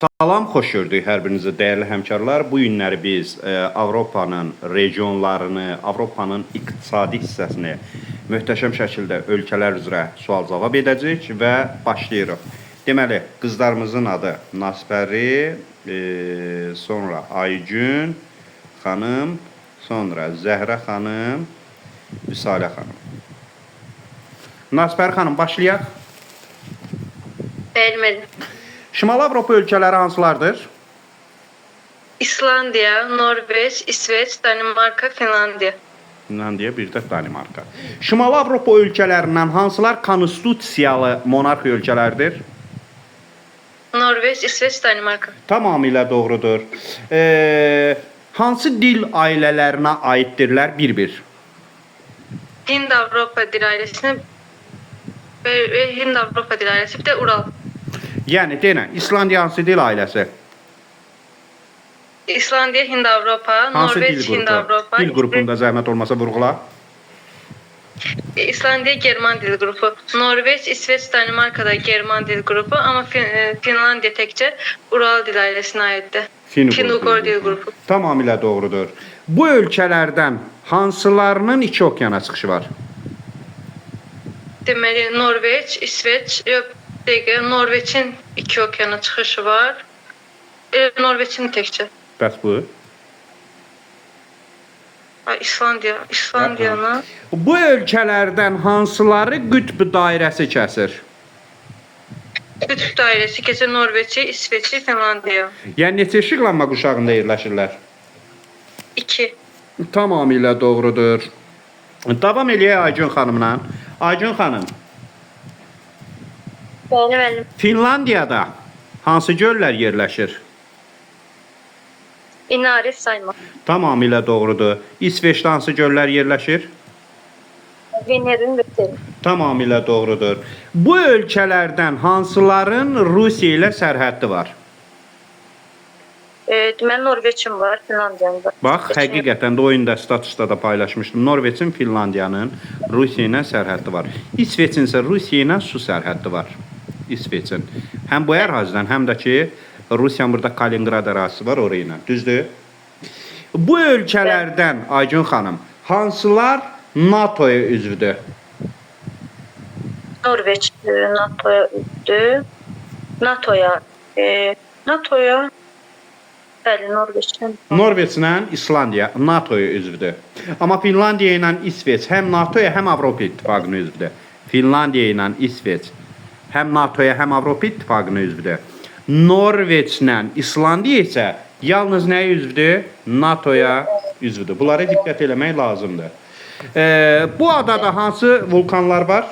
Salam, xoş gördük hər birinizi dəyərli həmkarlar. Bu günləri biz Avropanın regionlarını, Avropanın iqtisadi hissəsini möhtəşəm şəkildə ölkələr üzrə sual-cavab edəcəyik və başlayırıq. Deməli, qızlarımızın adı Nasbəri, sonra Aygün xanım, sonra Zəhrə xanım, Vüsalə xanım. Nasbəri xanım, başlayaq. Elmeli. Şimali Avropa ölkələri hansılardır? İslandiya, Norveç, İsveç, Danimarka, Finlandiya. Finlandiya, bir də Danimarka. Şimali Avropa ölkələrindən hansılar konstitusiyalı monarxiya ölkələrdir? Norveç, İsveç, Danimarka. Tamamilə doğrudur. Hansı dil ailələrinə aiddirlər bir-bir? Hind-Avropa dil ailesine Hind-Avropa dil ailesi, bir de Ural. Yəni, denə, İslandiya hansı dil ailəsi? İslandiya, Hind-Avropa, Hansı Norveç, dil qrupu? Hind-Avropa. Dil qrupunda zəhmət olmasa vurğula. İslandiya German dil grubu. Norveç, İsveç, Danimarka'da German dil grubu ama Finlandiya təkcə Ural dil ailesine aitdir. Fin-Ugor dil grubu. Tamamilə doğrudur. Bu ölkələrdən hansılarının iki okeana çıxışı var? Deməli, Norveç, İsveç, Norveç'in iki okeana çıxışı var. Norveç'in təkcə. Bəs bu? İslandiyanı. Bu ölkələrdən hansıları qütb dairəsi kəsir? Qütb dairəsi keçir Norveç'i, İsveç'i, Finlandiya. Yəni neçə işıqlanma quşağında yerləşirlər? 2. Tamamilə doğrudur. Davam eləyək Aygün xanımla. Aygün xanım, Bəli. Finlandiyada hansı göllər yerləşir? İnarif sayma. Tamamilə doğrudur. İsveçdə hansı göllər yerləşir? Venerin Veterin. Tamamilə doğrudur. Bu ölkələrdən hansıların Rusiya ilə sərhəddi var? Deməli, Norveç'in var, Finlandiyanın var. Bax, həqiqətən də oyunda statusda da paylaşmışdım. Norveçin Finlandiyanın Rusiya ilə sərhəddi var. İsveçin isə Rusiya ilə su sərhəddi var. İsveçin. Həm bu ərazidən, həm də ki, Rusiyanın burada Kaliningrad ərazisi var orayla. Düzdür? Bu ölkələrdən, Aygün xanım, hansılar NATO-ya üzvdür? Norveç NATO'ya üzdü. NATO'ya bəli, Norveç'in. Norveçlə İslandiya NATO-ya üzvdür. Amma Finlandiya ilə İsveç həm NATO-ya, həm Avropa İttifaqına üzvdür. Finlandiya ilə İsveç həm NATO-ya, həm Avropa İttifaqına üzvdür. Norveçlə İslandiya isə yalnız nəyə üzvdür? NATO-ya üzvdür. Bunlara diqqət eləmək lazımdır. Bu adada hansı vulkanlar var?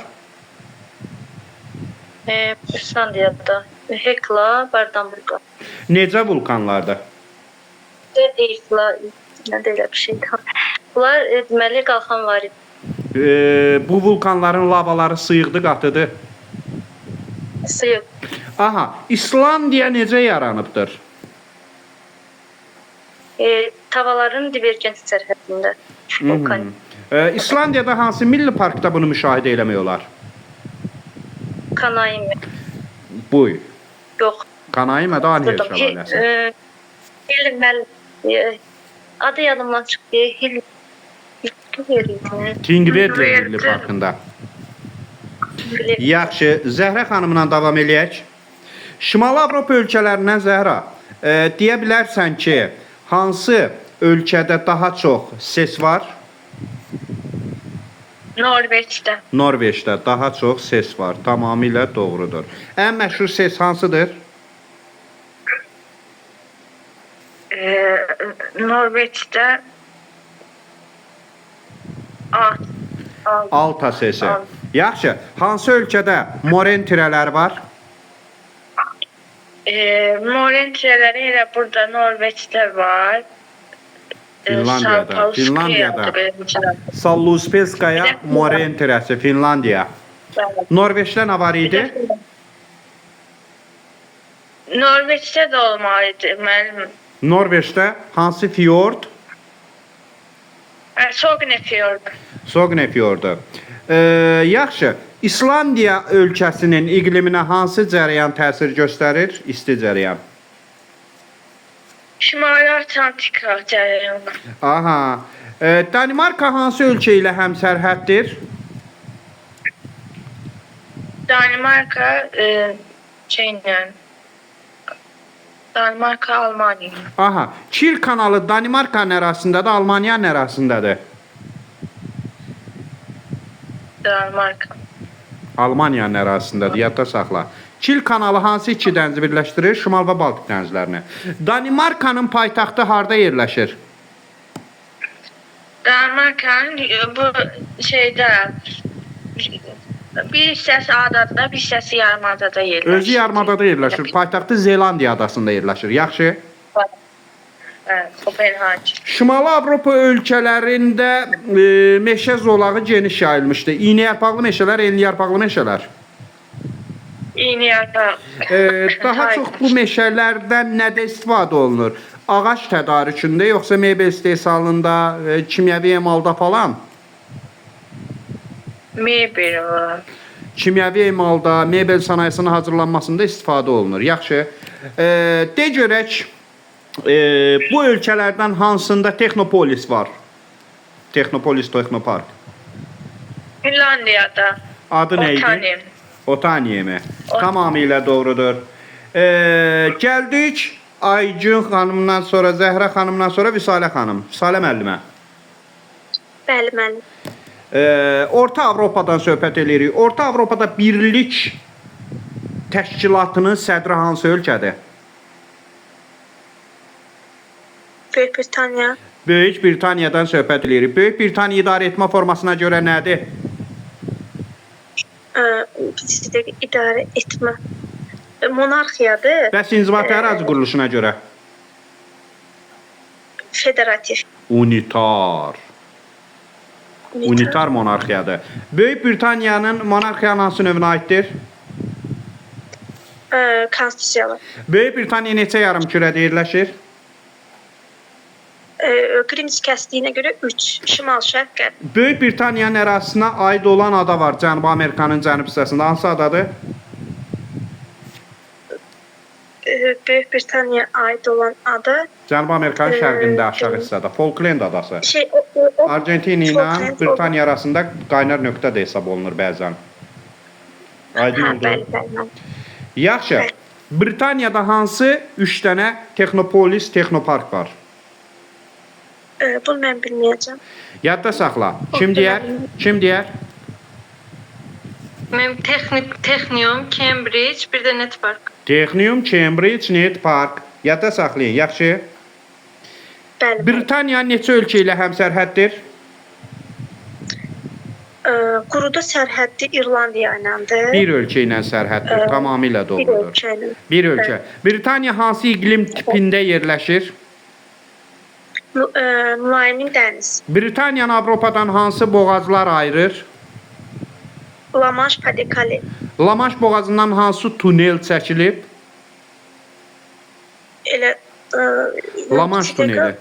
İslandiyada Hekla, Bardambulqa. Necə vulkanlardır? Hekla, nə deyil bir şey. Bunlar deməli qalxan var idi. Bu vulkanların lavaları sıyıqdı, qatıdır. Sıyıq. Aha, İslandiya necə yaranıbdır? Tavaların divergent sərhədində. Vulkan. İslandiyada hansı milli parkda bunu müşahidə eləmək olar? Kanayimi. Buy. Yox. Kanayimə də Anhel şəlaləsi. Adı yadımdan çıxdı. Tingvellir milli parkında. Yaxşı, Zəhrə xanımla davam eləyək. Şimali Avropa ölkələrindən Zəhra, deyə bilərsən ki, hansı ölkədə daha çox ses var? Norveç'də. Norveçdə daha çox ses var. Tamamilə doğrudur. Ən məşhur ses hansıdır? Norveç'də Alta sesi. Yaxşı, hansı ölkədə moren tirələri var? Moren tirələri elə burada Norveç'də var. Finlandiyada. Salluspelskaya moren tirəsi, Finlandiya. Norveçdə nə var idi? Norveç'də də olmalıydı müəllim. Norveçdə hansı fjord? Sognefjord. Sognefjordu. Yaxşı, İslandiya ölkəsinin iqliminə hansı cərəyan təsir göstərir? İsti cərəyan. Şimali Atlantika cərəyonu. Aha. Danimarka hansı ölkə ilə həmsərhəddir? Danimarka şeylə Danimarka, Almanya. Aha. Kil kanalı Danimarkanın ərazisindədir, Almaniyanın ərazisindədir. Danimarka. Almaniyanın ərazisindədir, yadda saxla. Kil kanalı hansı iki dənizi birləşdirir? Şimal və Baltik dənizlərini. Danimarkanın paytaxtı harda yerləşir? Danimarkanın bu şeydə bir hissəsi adada, bir hissəsi yarımadada yerləşir. Özü yarımadada yerləşir. Paytaxtı Zelandiya adasında yerləşir. Yaxşı. Evet, Kopenhagen. Şimali Avropa ölkələrində meşə zolağı geniş yayılmışdır. İğnəyarpaqlı meşələr, enliyarpaqlı meşələr. İğnəyarpaq. Daha çox bu meşələrdən nədə istifadə olunur? Ağac tədarükündə, yoxsa mebel istehsalında, kimyəvi emalda falan? Mebel olar. Kimyəvi emalda, mebel sənayesinin hazırlanmasında istifadə olunur. Yaxşı. De görək, bu ölkələrdən hansında Texnopolis var? Texnopolis, Texnopark. Finlandiyada. Adı neydi? Otanim. Otaniye mi? Tamamilə doğrudur. Gəldik Aycun xanımdan sonra, Zəhra xanımdan sonra Vüsalə xanım. Vüsalə müəllimə. Bəli, müəllim. Orta Avropadan söhbət edirik. Orta Avropada birlik təşkilatının sədri hansı ölkədir? Böyük Britaniya. Böyük Britaniyadan söhbət edirik. Böyük Britaniya idarə etmə formasına görə nədir? Bizdə idarə etmə. Monarxiyadır. Bəs inzibati ərazi quruluşuna görə? Federativ. Unitar. Unitar monarxiyadır. Böyük Britaniyanın monarxiyanın hansı növünə aiddir? Konstitusiyalı. Böyük Britaniya neçə yarımkürədə yerləşir? Greenwich kəsdiyinə görə 3. Şimal-şərq qərb. Böyük Britaniyanın ərazisinə aid olan ada var Cənubi Amerikanın cənub hissəsində. Hansı adadır? Böyük Britaniya aid olan ada Cənubi Amerikanın şərqində aşağı hissədə. Falkland adası. Argentina ilə Britaniya arasında qaynar nöqtə də hesab olunur bəzən. Aydın oldu. Bəli. Yaxşı. Britaniyada hansı 3 dənə Texnopolis, Texnopark var? Bunu mən bilməyəcəm. Yadda saxla. Kim deyər? Kim deyər? Mənim Texnium, Cambridge, bir də Netpark. Texnium, Cambridge, Netpark. Yadda saxlayın. Yaxşı. Bəli. Britaniya neçə ölkə ilə həmsərhəddir? Quruda sərhəddi İrlandiya iləndir. Bir ölkə ilə sərhəddir. Tamamilə doğrudur. Bir ölkə. Britaniya hansı iqlim tipində yerləşir? Mülayim dəniz. Britaniyanı Avropadan hansı boğazlar ayırır? La Manche Pas-de-Calais. La Manche boğazından hansı tunel çəkilib? Elə La Manche tuneli.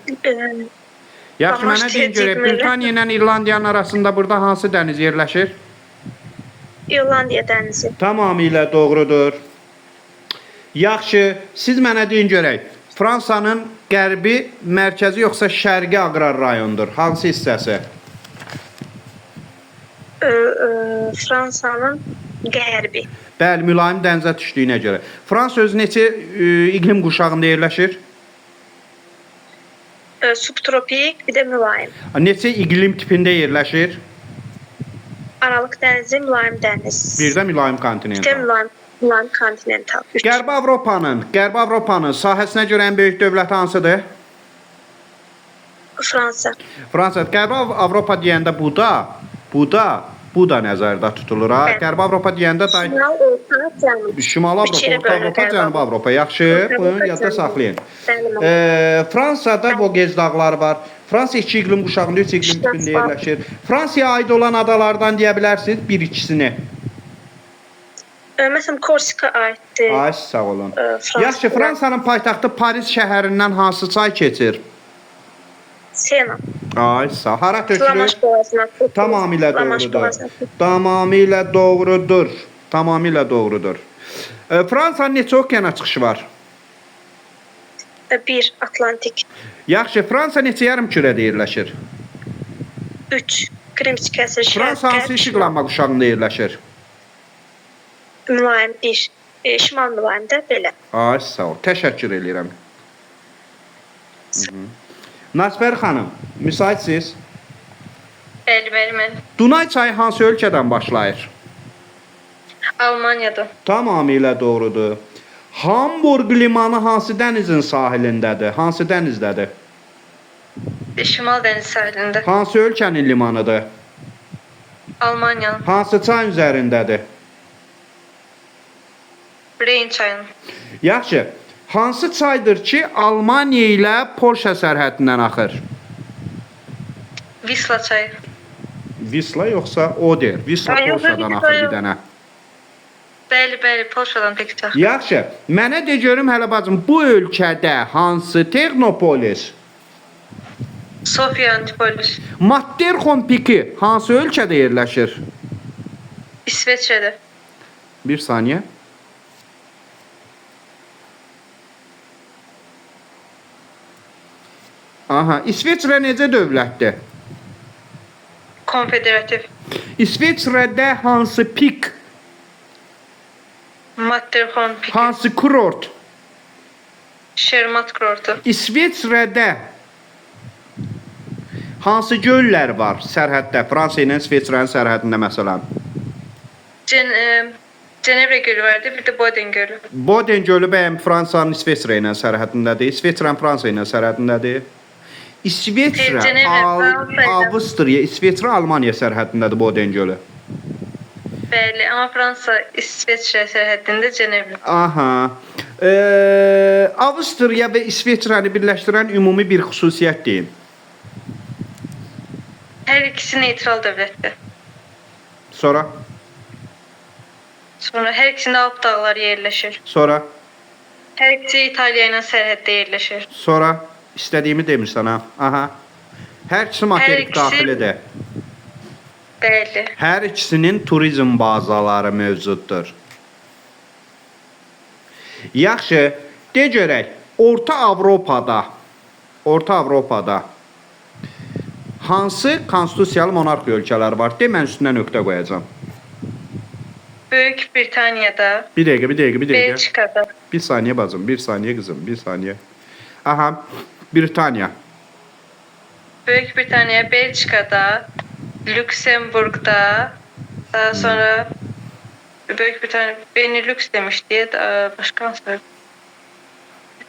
Yaxşı, mənə deyin görək, Britaniya ilə İrlandiyanın arasında burada hansı dəniz yerləşir? İrlandiya dənizi. Tamamilə doğrudur. Yaxşı, siz mənə deyin görək, Fransanın qərbi, mərkəzi yoxsa şərqi aqrar rayondur? Hansı hissəsi? Fransanın qərbi. Bəli, mülayim dənizə düşdüyünə görə. Fransa özü neçə iqlim quşağında yerləşir? Subtropik, bir də mülayim. Neçə iqlim tipində yerləşir? Aralıq dənizi, mülayim dəniz. Bir də mülayim Bir də kontinental. mülayim kontinental. Qərbi Avropanın sahəsinə görə ən böyük dövləti hansıdır? Fransa. Fransa. Qərbi Avropa deyəndə bu da nəzərdə tutulur. Qərbi Avropa deyəndə Şimal, Orta, Cənub. Şimali Avropa, Orta Avropa, Cənubi Avropa. Yaxşı, bunu yadda saxlayın. Fransada Vogez dağları var. Fransa 2 iqlim quşağında, 3 iqlim tipində yerləşir. Fransaya aid olan adalardan deyə bilərsiniz bir ikisini. Məsələn, Korsika aiddir. Ay, sağ olun. Yaxşı, Fransanın paytaxtı Paris şəhərindən hansı çay keçir? Sena. Ay, sağ. Hara tökülür? Lamaş boğazına. Tamamilə Lamaş doğrudur. boğazına. Tamamilə doğrudur. Tamamilə doğrudur. Fransanın neçə okeana çıxışı var? 1. Atlantik. Yaxşı, Fransa neçə yarımkürədə yerləşir? 3. Kremçik əsir Fransa hansı işıqlanma quşağında yerləşir? Mülayim 1. Şimal mülayimdə belə. Ay, sağ ol. Təşəkkür edirəm. Nasbər xanım, müsaitsiz? Bəli, mən Dunay çayı hansı ölkədən başlayır? Almanya'da. Tamamilə doğrudur. Hamburg limanı hansı dənizin sahilindədir? Hansı dənizdədir? Şimal Deniz sahilinde. Hansı ölkənin limanıdır? Almanya'nın. Hansı çayın üzərindədir? Reyn çayının. Yaxşı, hansı çaydır ki, Almaniya ilə Polşa sərhəddindən axır? Visla çayı. Visla yoxsa Oder? Visla Ay, yox, Polşadan Visla axır bir yox. dənə. Bəli, Polşadan təkcə. Yaxşı, mənə de görüm hələ bacım, bu ölkədə hansı Texnopolis, Sofya Antipolis. Matterhorn piki hansı ölkədə yerləşir? İsveçrədə. Bir saniyə. Aha, İsveçrə necə dövlətdir? Konfederatif. İsveçrədə hansı pik, Matterhorn piki. hansı kurort? Şermat kurortu. İsveçrədə hansı göllər var sərhəddə? Fransa ilə İsveçrənin sərhədində məsələn. Cenevre Gölü vardı, bir de Boden Gölü. Boden gölü bəyəm Fransanın İsveçrə ilə sərhədindədir. İsveçrənin Fransa ilə sərhədindədir. İsveçrə, Cenevre, Avstriya, İsveçrə, Almaniya sərhədindədir Boden gölü. Bəli, ama Fransa İsveçrə sərhədində Cenevre. Aha. Avstriya və İsveçrəni birləşdirən ümumi bir xüsusiyyət deyin. Her ikisi neytral devlettir. Sonra, Sonra her ikisinde Alp dağları yerleşir. sonra, Her ikisi İtalya ile sərhəddə yerleşir. sonra istədiyimi demirsən ha. Aha. Hər ikisi materik ikisi- daxilidir. Bəli. Hər ikisinin turizm bazaları mövcuddur. Yaxşı, de görək, Orta Avropada hansı konstitusiyalı monarxiya ölkələri var? De, mən üstünə nöqtə qoyacağam. Böyük Britanya'da, Bir dəqiqə. Belçika'da, Bir saniyə bacım, bir saniyə qızım, bir saniyə. Aha, Britaniya. Büyük Britanya, Belçika'da, Lüksemburg'da, daha sonra Büyük Britanya Benelux demiş diye başka hansı?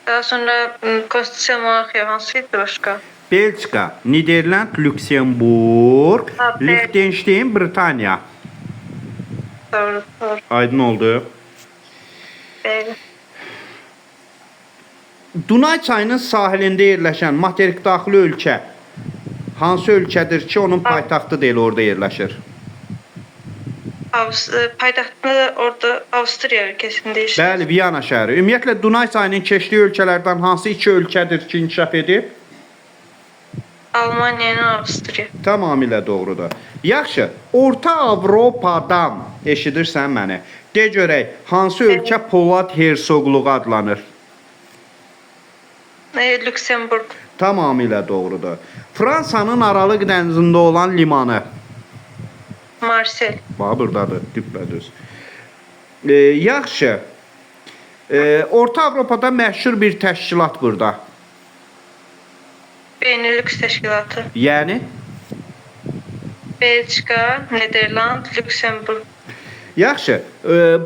Daha sonra konstitusyon monarxiya hansıydı başka? Belçika, Niderland, Lüksemburg, Ha, Bel- Liechtenstein, Britaniya. Doğru. Aydın oldu. Bəli. Dunay çayının sahilində yerləşən materik daxili ölkə hansı ölkədir ki, onun paytaxtı deyil, orada yerləşir? Paytaxtında orada Avstriya ülkesinde işte. Bəli, Viyana şəhəri. Ümumiyyətlə Dunay çayının keçdiyi ölkələrdən hansı iki ölkədir ki, inkişaf edib? Almanya ile Avstriya. Tamamilə doğrudur. Yaxşı, Orta Avropadan eşidirsən məni? De görək, hansı ölkə Polad Hersoqluğu adlanır? Lüksemburg. Tamamilə doğrudur. Fransanın Aralıq dənizində olan limanı. Marsel. Bax, buradadır, düppədüz. Yaxşı, Orta Avropada məşhur bir təşkilat burada. Benelux Teşkilatı. Yəni, Belçika, Nederland, Lüksemburg. yaxşı,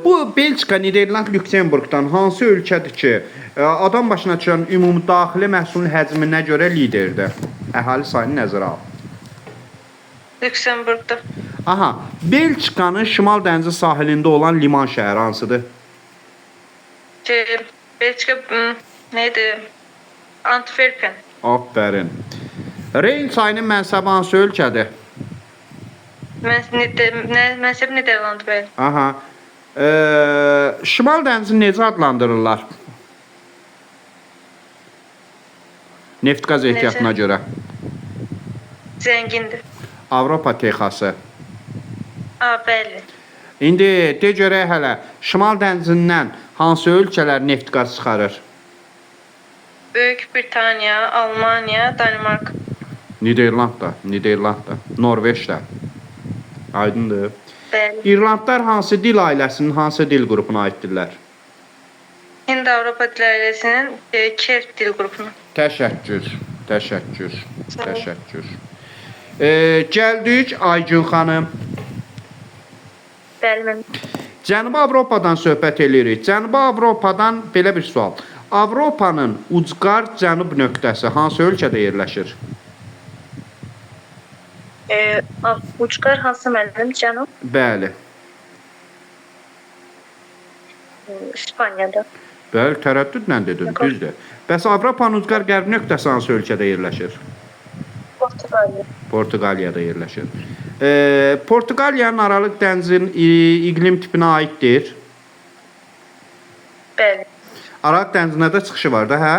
bu Belçika, Niderland, Lüksemburgdan hansı ölkədir ki, adam başına düşən ümumi daxili məhsulun həcminə görə liderdir? Əhali sayını nəzərə al. Lüksemburg'da. Aha, Belçikanın Şimal dənizi sahilində olan liman şəhəri hansıdır? Belçika neydi? Antwerpen. Aferin. Reyn çayının mənsəbi hansı ölkədir? Mənsəb Niderland bəli. Aha. Şimal dənizini necə adlandırırlar? Neft qaz ehtiyatına Necə? görə. Zəngindir. Avropa Texası. Bəli. İndi de görək hələ Şimal dənizindən hansı ölkələr neft qaz çıxarır? Böyük Britaniya, Almaniya, Danimarka. Niderlandda, Norveçdə. Aydındır. Bəli. İrlandlar hansı dil ailəsinin hansı dil qrupuna aiddirlər? Hind-Avropa dil ailəsinin Kelt dil qrupuna. Təşəkkür. Gəldik Aygün xanım. Bəli, mən Cənubi Avropadan söhbət eləyirik. Cənubi Avropadan belə bir sual. Avropanın ucqar cənub nöqtəsi hansı ölkədə yerləşir? ucqar hansı müəllim? Cənub Bəli. İspaniyada. Bəli, tərəddüdlə dedin, düzdür. Bəs Avropanın ucqar qərb nöqtəsi hansı ölkədə yerləşir? Portuqaliya. Portuqaliyada yerləşir. Portuqaliyanın Aralıq dənizinin iqlim tipinə aiddir. Bəli. Aralıq dənizinə də çıxışı var da, hə?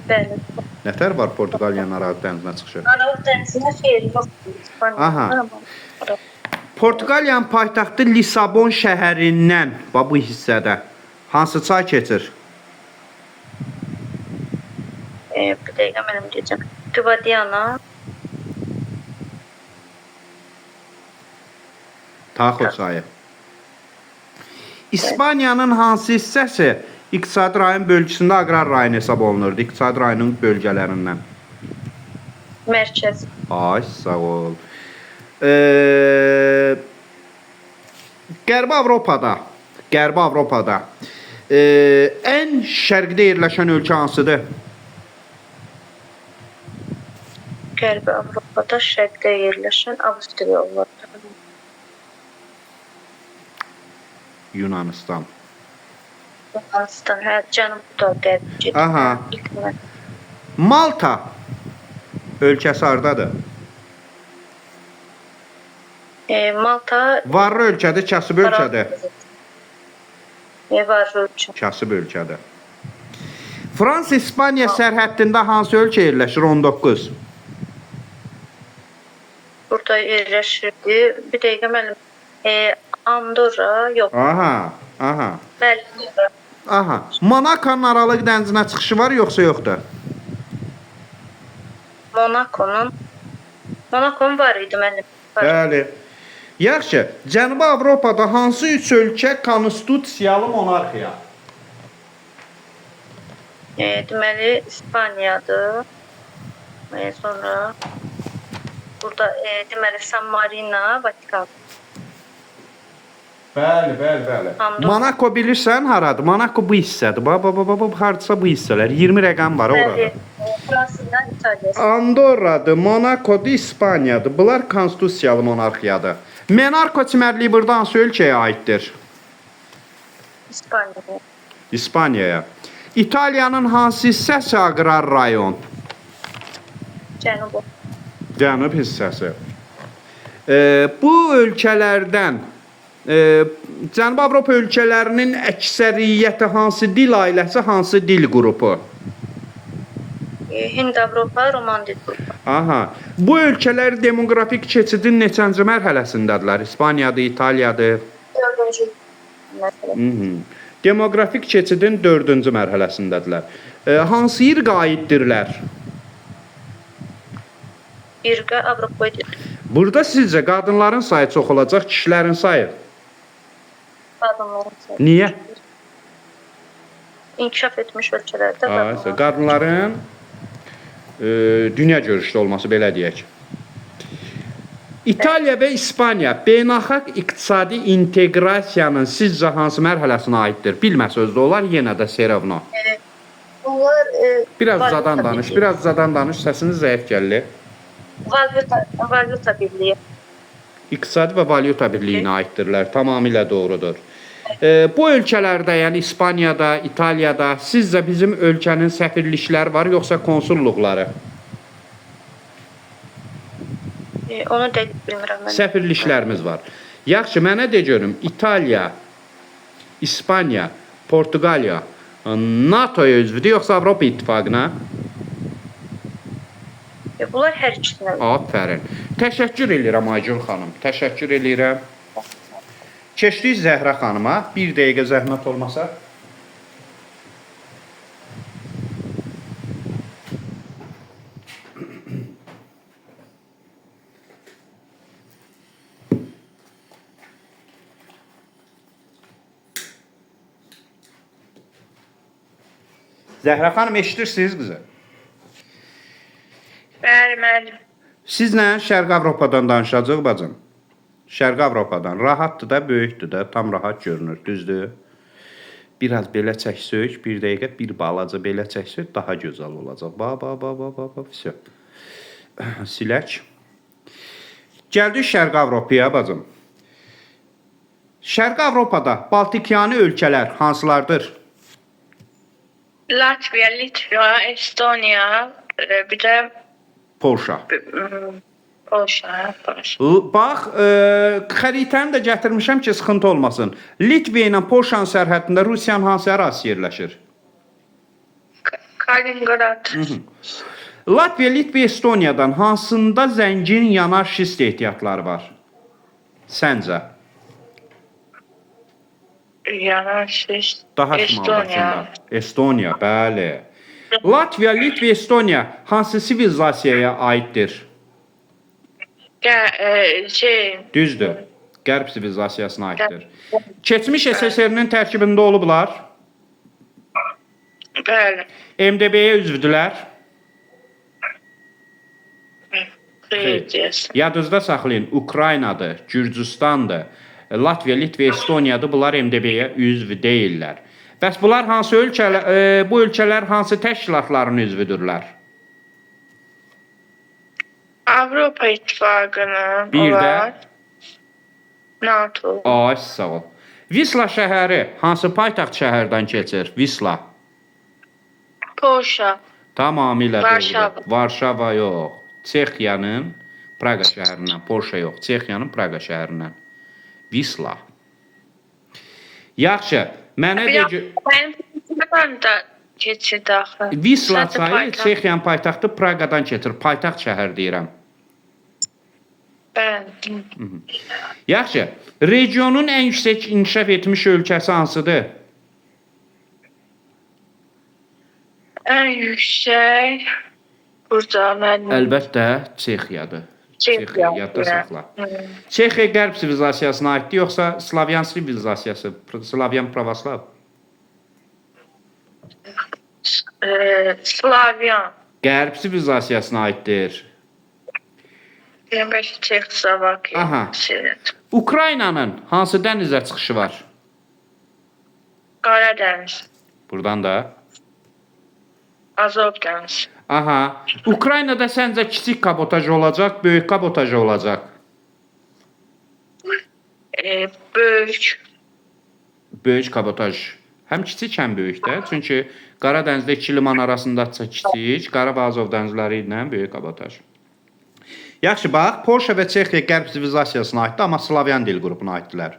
Bəli. Nətər var Portuqaliyanın Aralıq dənizinə çıxışı? Aralıq dənizinə xeyli yoxdur. Aha. Portuqaliyanın paytaxtı Lisabon şəhərindən, bu hissədə hansı çay keçir? Bir dəqiqə mənim deyəcəm. Guadiana. Taxo çayı. İspaniyanın hansı hissəsi iqtisadi rayon bölgüsündə aqrar rayon hesab olunurdu? İqtisadi rayonun bölgələrindən. Mərkəz. Ay, sağ ol. Qərbi Avropada ən şərqdə yerləşən ölkə hansıdır? Qərbi Avropada şərqdə yerləşən Avstriya olar. Yunanistan. Yunanistan, hə, cənubda qərb gedir. Aha. Malta ölkəsi hardadır? Malta Varlı ölkədir, kasıb ölkədir. var ölkə. Kasıb ölkədir. Fransa-İspaniya sərhəddində hansı ölkə yerləşir? 19. Burada yerləşirdi. Bir dəqiqə müəllim. Andorra yox. Aha. Bəli. Aha. Monakonun Aralıq dənizinə çıxışı var yoxsa yoxdur? Monakonun var idi müəllim. Bəli. Yaxşı, Cənubi Avropada hansı üç ölkə konstitusiyalı monarxiya? Deməli İspaniyadır. Sonra burada deməli San Marino, Vatikan. Bəli. Andorra. Monako bilirsən haradır? Monako bu hissədir. Hardasa bu hissələr. 20 rəqəm var orada. Bəli. Fransızdan İtaliyası. Andorradır, Monakodur, İspaniyadır. Bunlar konstitusiyalı monarxiyadır. Monarko çimərliyi burada hansı ölkəyə aiddir? İspaniya. İspaniyaya. İtaliyanın hansı hissəsi aqrar rayon? Cənubu. Cənub hissəsi. Bu ölkələrdən Cənubi Avropa ölkələrinin əksəriyyəti hansı dil ailəsi, hansı dil qrupu? Hind-Avropa, Roman dil qrupu. Aha. Bu ölkələr demoqrafik keçidin neçənci mərhələsindədirlər? İspaniyadır, İtaliyadır. 4-cü məsələ. Demoqrafik keçidin 4-cü mərhələsindədirlər. Hansı irqə aiddirlər? İrqə Avropa edir. Burada sizcə qadınların sayı çox olacaq, kişilərin sayı? Qadınların sayı. Niyə? İnkişaf etmiş ölkələrdə qadınlar. Qadınların dünya görüşlü olması, belə deyək. İtaliya və İspaniya beynəlxalq iqtisadi inteqrasiyanın sizcə hansı mərhələsinə aiddir? Bilmə sözdə olar, yenə də Serovno. Bunlar Biraz uzadan danış, səsiniz zəif gəlir. Valyuta birliyi. İqtisadi və valyuta birliyinə aiddirlər, tamamilə doğrudur. Bu ölkələrdə, yəni İspaniyada, İtaliyada sizcə bizim ölkənin səfirlikləri var, yoxsa konsulluqları? Onu dəqiq bilmirəm mən. Səfirliklərimiz var. Yaxşı, mənə de görüm, İtaliya, İspaniya, Portuqaliya NATO-ya üzvüdür, yoxsa Avropa İttifaqına? Bunlar hər ikisinə. Afərin. Təşəkkür edirəm Aygün xanım. Təşəkkür edirəm. Keçdik Zəhra xanıma. Bir dəqiqə zəhmət olmasa. Zəhra xanım eşidirsiniz qızı? Bəli, müəllim. Sizlə Şərq Avropadan danışacağıq bacım. Şərq Avropadan. Rahatdır da, böyükdür də, tam rahat görünür, düzdür? Biraz belə çəksək, bir dəqiqə, bir balaca belə çəksək, daha gözəl olacaq. Vəsə. Silək. Gəldik Şərq Avropaya bacım. Şərq Avropada Baltikyanı ölkələr hansılardır? Latviya, Litva, Estoniya, bir də Polşa. Polşa. Bax, xəritəni də gətirmişəm ki, sıxıntı olmasın. Litviya ilə Polşanın sərhədində Rusiyanın hansı ərazisi yerləşir? Kaliningrad. Latviya, Litva, Estoniyadan hansında zəngin yanar şist ehtiyatları var? Səncə? Yanaşış. Daha şimaldakında. Estoniya, bəli. Latviya, Litva, Estoniya hansı sivilizasiyaya aiddir? Düzdür. Qərb sivilizasiyasına aiddir. Keçmiş SSR-nin tərkibində olublar. Bəli. MDB-yə üzvdülər. Xeyr. Yadınızda saxlayın. Ukraynadır, Gürcüstandır, Latviya, Litva, Estoniyadır. Bunlar MDB-yə üzv deyillər. Bəs bunlar hansı ölkələr, bu ölkələr hansı təşkilatların üzvüdürlər? Avropa İttifaqının Bir də NATO. Ay, sağ ol. Visla şəhəri hansı paytaxt şəhərdən keçir? Visla. Polşa. Tamamilə Varşava. doğrudur. Varşava yox. Çexiyanın Praqa şəhərindən. Polşa yox. Çexiyanın Praqa şəhərindən. Visla. Yaxşı. Mənə deyəcək. Mənim da keçid axı. Visla çayı Çexiyanın paytaxtı Praqadan keçir. Paytaxt şəhər deyirəm. Bəli. Yaxşı. Regionun ən yüksək inkişaf etmiş ölkəsi hansıdır? Ən yüksək burada mənim. Əlbəttə Çexiyadır. Çexiya. Yadda saxla. Çexiya qərb sivilizasiyasına aiddir, yoxsa Slavyan sivilizasiyası, Slavyan pravoslav? Slavyan. Qərb sivilizasiyasına aiddir. Demək Çexoslovakiya. Aha. Ukraynanın hansı dənizə çıxışı var? Qara dəniz. Buradan da. Azov dəniz. Aha. Ukraynada səncə kiçik kabotaj olacaq, böyük kabotaj olacaq? Böyük. Böyük kabotaj. Həm kiçik, həm böyük də. Çünki Qara dənizdə iki liman arasındakı kiçik, Qarabağ Azov dənizləri ilə böyük kabotaj. Yaxşı, bax, Polşa və Çexiya qərb sivilizasiyasına aiddir, amma Slavyan dil qrupuna aiddirlər.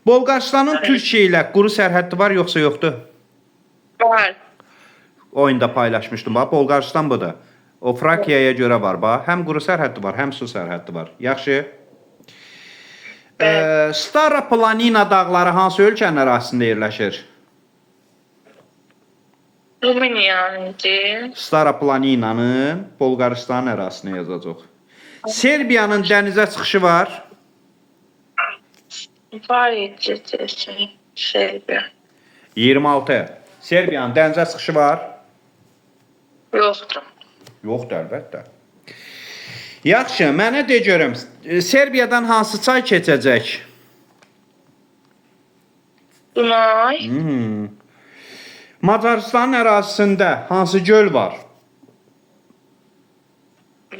Bolqarıstanın Türkiyə ilə quru sərhəddi var, yoxsa yoxdur? Var. Oyunda paylaşmışdım, bax, Bolqarıstan budur. O Frakiyaya görə var, bax, həm quru sərhəddi var, həm su sərhəddi var. Yaxşı. Stara Planina dağları hansı ölkənin ərazisində yerləşir? Rumıniyanın. Stara Planinanın Bolqarıstanın ərazisinə yazacaq. Serbiyanın dənizə çıxışı var. Var idi Serbiya. 26. Serbiyanın dənizə çıxışı var. Yoxdur. Yoxdur, əlbəttə. Yaxşı, mənə de görüm, Serbiyadan hansı çay keçəcək? Dunay. Macarıstanın ərazisində hansı göl var?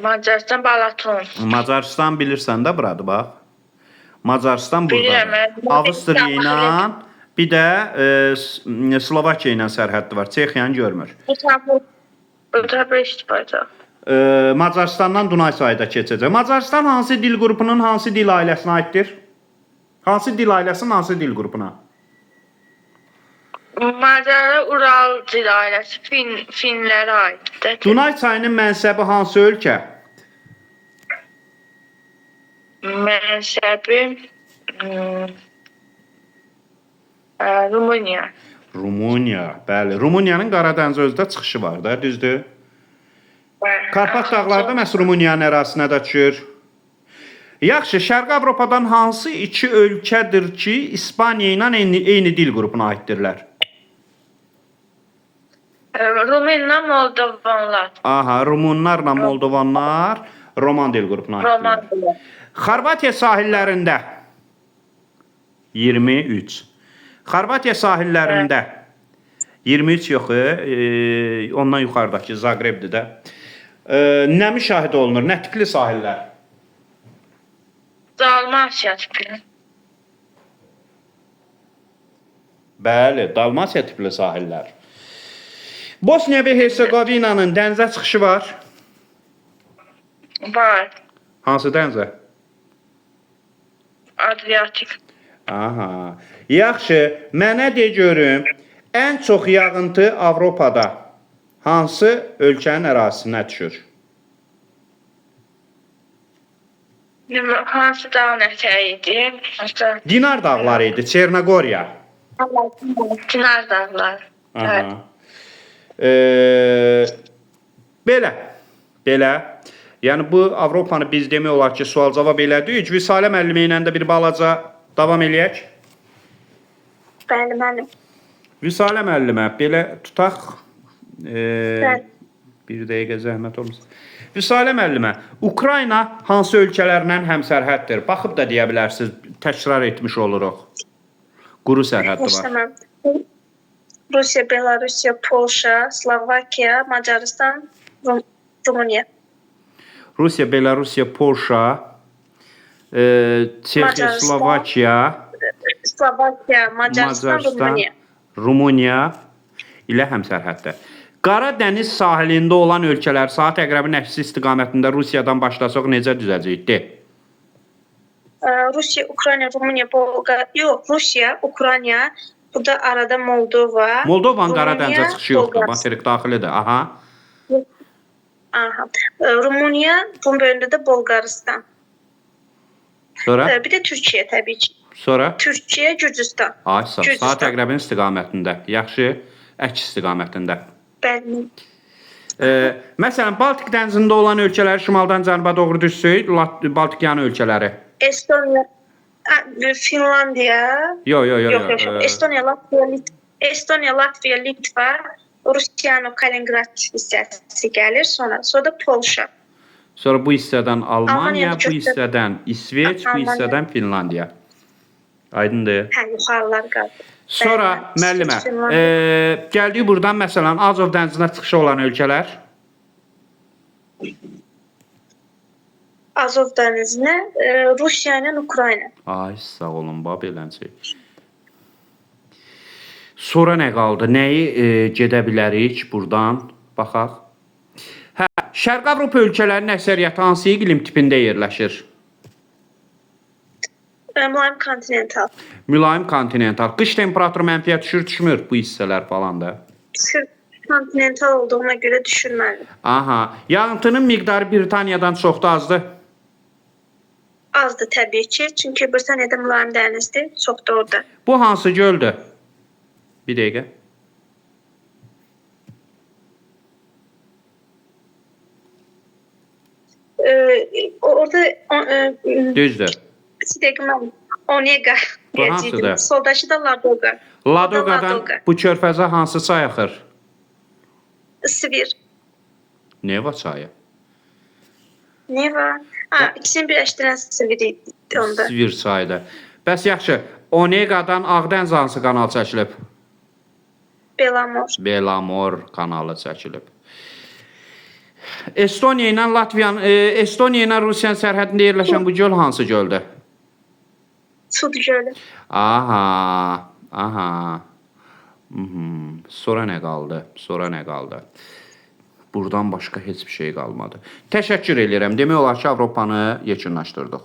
Macaristan Balaton. Macarıstan bilirsən də buradır, bax. Macarıstan buradadır. Bilirəm. Avstriya ilə, bir də Slovakiya ilə sərhəddi var. Çexiyanı görmür. Budapest paytaxt. Macaristandan Dunay çayı keçəcək. Macaristan hansı dil qrupunun hansı dil ailəsinə aiddir? Hansı dil ailəsinin hansı dil qrupuna? Macarlar Ural dil ailəsi Finlərə aiddir. Dunay çayının mənsəbi hansı ölkə? Mənsəbi Rumıniya. Rumıniya, bəli. Rumıniyanın Qara dənizə özdə çıxışı var da, düzdür? Karpat dağları da məhz Rumıniyanın ərazisinə də düşür. Yaxşı, Şərq Avropadan hansı iki ölkədir ki, İspaniya ilə eyni dil qrupuna aiddirlər? Rumenlə Moldovanlar. Aha, Rumunlarla Moldovanlar Roman dil qrupuna Roman aiddirlər. dili. Xorvatiya sahillərində 23. Xorvatiya sahillərində 23 yox, ondan yuxarıdakı Zagrebdir də. Nə müşahidə olunur? Nə tipli sahillər? Dalmasiya tipli. Bəli, Dalmasiya tipli sahillər. Bosniya və Hersegovinanın dənizə çıxışı var. Var. Hansı dənizə? Adriatik. Aha. Yaxşı, mənə de görüm, ən çox yağıntı Avropada hansı ölkənin ərazisinə düşür? Hansı dağın ətəyi idi? Dinar dağları idi, Çernogoriya. Çınar dağlar. Evet. Aha. Belə. Yəni bu Avropanı biz demək olar ki, sual-cavab elədik. Vüsalə müəllimə ilə də bir balaca davam eləyək. Bəli, bəli. Vüsalə müəllimə, belə tutaq. Bəli. Bir dəqiqə zəhmət olmasın. Vüsalə müəllimə, Ukrayna hansı ölkələrlə həmsərhəddir? Baxıb da deyə bilərsiniz, təkrar etmiş oluruq. Quru sərhəddi var. Tamam. Rusiya, Belarusiya, Polşa, Slovakiya, Macaristan, Rumıniya. Rusiya, Belarusiya, Polşa, Çexiya, Macaristan. Slovakiya, Macaristan, Rumıniya. Rumıniya ilə həmsərhəddir. Qara dəniz sahilində olan ölkələr saat əqrəbinin əksi istiqamətində Rusiyadan başlasaq necə düzəcəkdir? Rusiya, Ukrayna, Rumıniya, Rusiya, Ukrayna, burada arada Moldova. Moldovanın qara Rumıniya, dənizə çıxışı yoxdur, Bolqarıstan. materik daxilidir. Aha. Aha. Rumıniya, bunun bölümündə də Bolqarıstan. Sonra? Bir də Türkiyə təbii ki. Sonra? Türkiyə, Gürcüstan. Ay, saat Gürcüstan. əqrəbinin istiqamətində. Yaxşı, əks istiqamətində. Bəli. Məsələn, Baltik dənizində olan ölkələri şimaldan cənuba doğru düşsək, Baltik yanı ölkələri. Estoniya, Finlandiya. Yox. Estoniya, Latviya, Litva, Rusiyanın Kaliningrad hissəsi gəlir. Sonra da Polşa. Sonra bu hissədən Almaniya, Almaniya bu hissədən İsveç, bu Almaniya. hissədən Finlandiya. Aydındır. Hə, yuxarılar qaldı. Sonra Bəli, müəllimə, Finlandiya. gəldik buradan məsələn Azov dənizinə çıxışı olan ölkələr. Azov dənizinə, Rusiya ilə Ukrayna. Ay, sağ olun, beləncə. Sonra nə qaldı? Nəyi gedə bilərik buradan? Baxaq. Hə, Şərq Avropa ölkələrinin əksəriyyəti hansı iqlim tipində yerləşir? Mülayim kontinental. Mülayim kontinental. Qış temperaturu mənfiyə düşür-düşmür bu hissələr falan da. Kontinental olduğuna görə düşürməli. Aha. Yağıntının miqdarı Britaniyadan çox da azdır. Azdır təbii ki, çünki Britaniyada mülayim dənizdir, çox da orada. Bu hansı göldür? Bir dəqiqə. Orada Düzdür. bir dəqiqə mən Onega Bu hansıdır? deyəcəydim. Soldakı da Ladoga. Ladoqadan Ladoga. bu körfəzə hansı çay axır? Svir. Neva çayı. Neva. Ha, ikisini birləşdirən Svir idi onda. Svir çayıdır. Bəs yaxşı, Oneqadan Ağdəniz hansı kanal çəkilib? Belamor. Belamor kanalı çəkilib. Estoniya ilə Latviyanın, Estoniya ilə Rusiyanın sərhədində yerləşən bu göl hansı göldür? Sud gölü. Aha. Sonra nə qaldı? Buradan başqa heç bir şey qalmadı. Təşəkkür edirəm. Demək olar ki, Avropanı yekunlaşdırdıq.